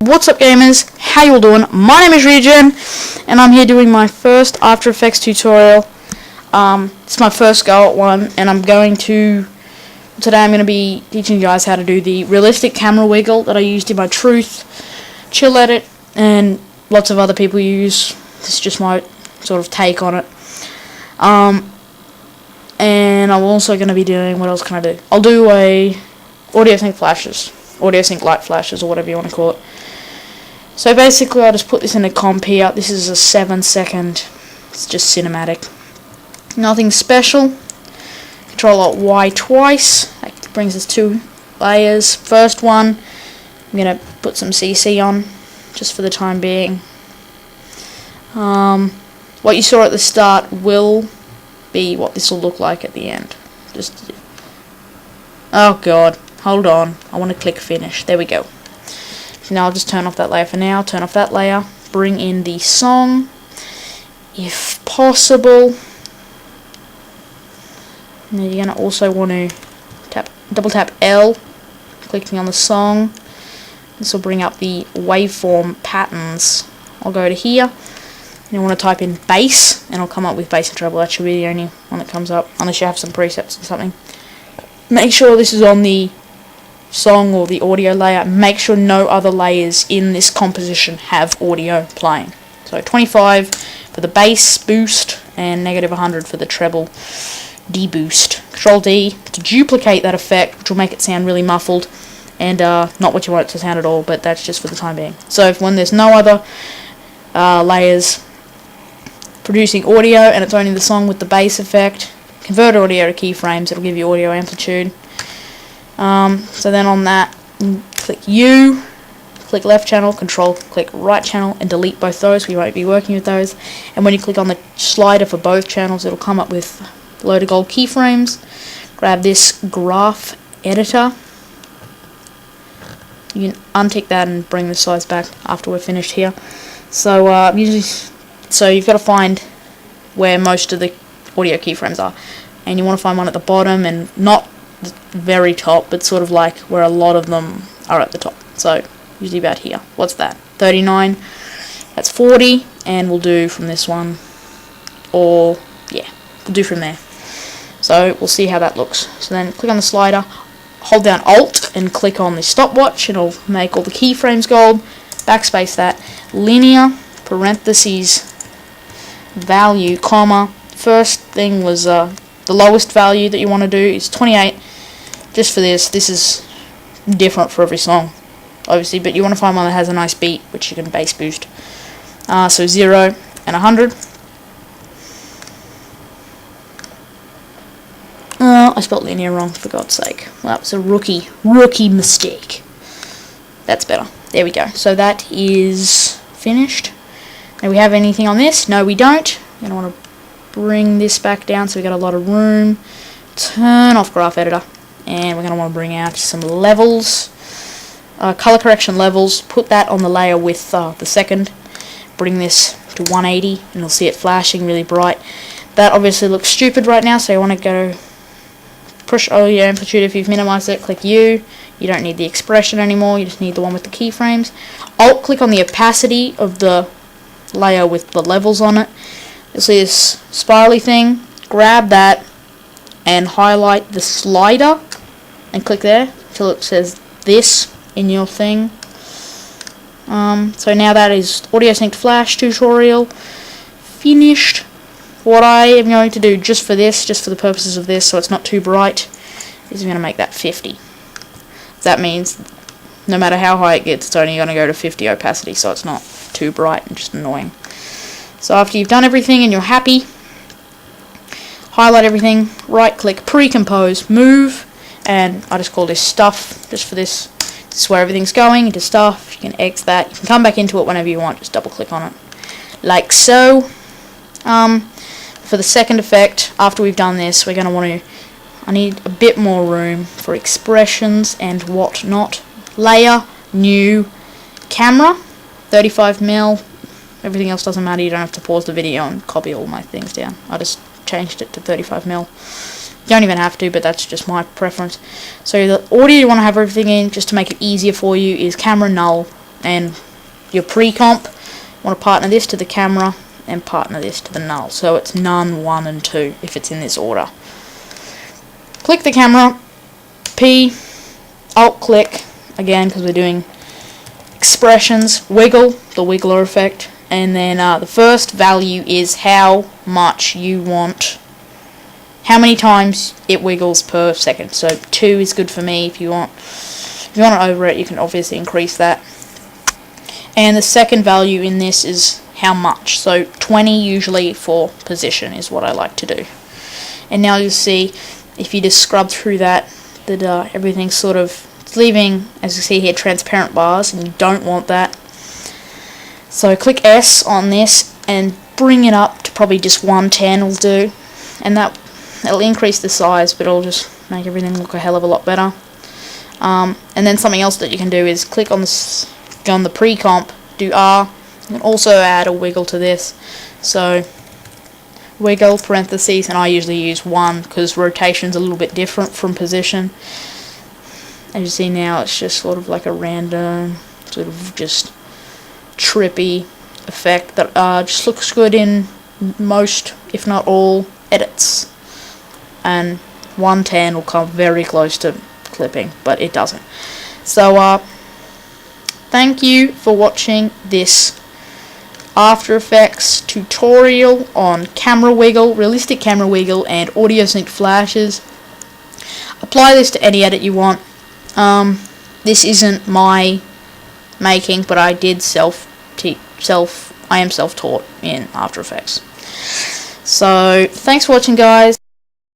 What's up, gamers? How you all doing? My name is Regen, and I'm here doing my first After Effects tutorial. It's my first go at one, and today I'm going to be teaching you guys how to do the realistic camera wiggle that I used in my Truth, Chill Edit, and lots of other people use. This is just my sort of take on it. And I'm also going to be doing, what else can I do? I'll do a audio sync light flashes, or whatever you want to call it. So basically I'll just put this in a comp here. This is a 7-second, it's just cinematic. Nothing special. Control-Alt-Y twice. That brings us 2 layers. First one, I'm going to put some CC on, just for the time being. What you saw at the start will be what this will look like at the end. Oh god, hold on. I want to click finish. There we go. So now I'll just turn off that layer for now. Turn off that layer. Bring in the song, if possible. And then you're going to also want to double tap L, clicking on the song. This will bring up the waveform patterns. I'll go to here. You want to type in bass, and it'll come up with bass and treble. That should be the only one that comes up, unless you have some presets or something. Make sure this is on the song or the audio layer. Make sure no other layers in this composition have audio playing. So 25 for the bass boost, and -100 for the treble deboost. Control D to duplicate that effect, which will make it sound really muffled, and not what you want it to sound at all, but that's just for the time being. So when there's no other layers producing audio, and it's only the song with the bass effect, convert audio to keyframes. It'll give you audio amplitude. So then on that, click U, click left channel, click right channel, and delete both those. We won't be working with those. And when you click on the slider for both channels, it'll come up with a load of gold keyframes. Grab this graph editor. You can untick that and bring the size back after we're finished here. So you've got to find where most of the audio keyframes are, and you want to find one at the bottom, and not the very top, but sort of like where a lot of them are at the top. So usually about here. What's that? 39. That's 40, and we'll do from this one, or yeah, we'll do from there. So we'll see how that looks. So then click on the slider, hold down Alt, and click on the stopwatch. It'll make all the keyframes gold. Backspace that. Linear, parentheses, value, comma. First thing was the lowest value that you want to do is 28. Just for this is different for every song, obviously, but you want to find one that has a nice beat, which you can bass boost. So 0 and 100. I spelled linear wrong, for God's sake. Well, that was a rookie mistake. That's better. There we go. So that is finished. Do we have anything on this? No, we don't. We're going to want to bring this back down so we got a lot of room. Turn off graph editor, and we're going to want to bring out some levels, color correction levels. Put that on the layer with the second. Bring this to 180, and you'll see it flashing really bright. That obviously looks stupid right now, so you want to go push audio amplitude. If you've minimized it, click U. You don't need the expression anymore, you just need the one with the keyframes. Alt click on the opacity of the layer with the levels on it. You'll see this spirally thing. Grab that and highlight the slider and click there until it says this in your thing. So now that is audio synced flash tutorial finished. What I am going to do just for the purposes of this, so it's not too bright, is I'm going to make that 50. That means no matter how high it gets, it's only going to go to 50 opacity, so it's not too bright and just annoying. So after you've done everything and you're happy, highlight everything, right click, pre-compose, move, and I just call this stuff, just for this. This is where everything's going, into stuff. You can X that, you can come back into it whenever you want, just double click on it, like so. For the second effect, after we've done this, we're going to want to, I need a bit more room for expressions and whatnot. Layer, new, camera, 35mm. Everything else doesn't matter. You don't have to pause the video and copy all my things down. I just changed it to 35mm. You don't even have to, but that's just my preference. So the audio you want to have everything in, just to make it easier for you, is camera null, and your pre-comp, you want to partner this to the camera and partner this to the null. So it's none, 1 and 2 if it's in this order. Click the camera, P, Alt click, again because we're doing expressions, Wiigle, the Wiggler effect, and then the first value is how much you want, how many times it wiggles per second. So 2 is good for me. If you want it over it, you can obviously increase that. And the second value in this is how much. So 20 usually for position is what I like to do. And now you'll see, if you just scrub through that everything's sort of, it's leaving, as you see here, transparent bars, and you don't want that. So click S on this and bring it up to probably just 110 will do, and it'll increase the size, but it'll just make everything look a hell of a lot better. And then something else that you can do is click on this, go on the pre-comp, do R. You can also add a wiggle to this. So wiggle parentheses, and I usually use 1 because rotation's a little bit different from position. As you see now, it's just sort of like a random, sort of just trippy effect that just looks good in most, if not all, edits. And 110 will come very close to clipping, but it doesn't. So thank you for watching this After Effects tutorial on camera wiggle, realistic camera wiggle, and audio sync flashes. Apply this to any edit you want. This isn't my making, but I did I am self-taught in After Effects. So thanks for watching, guys.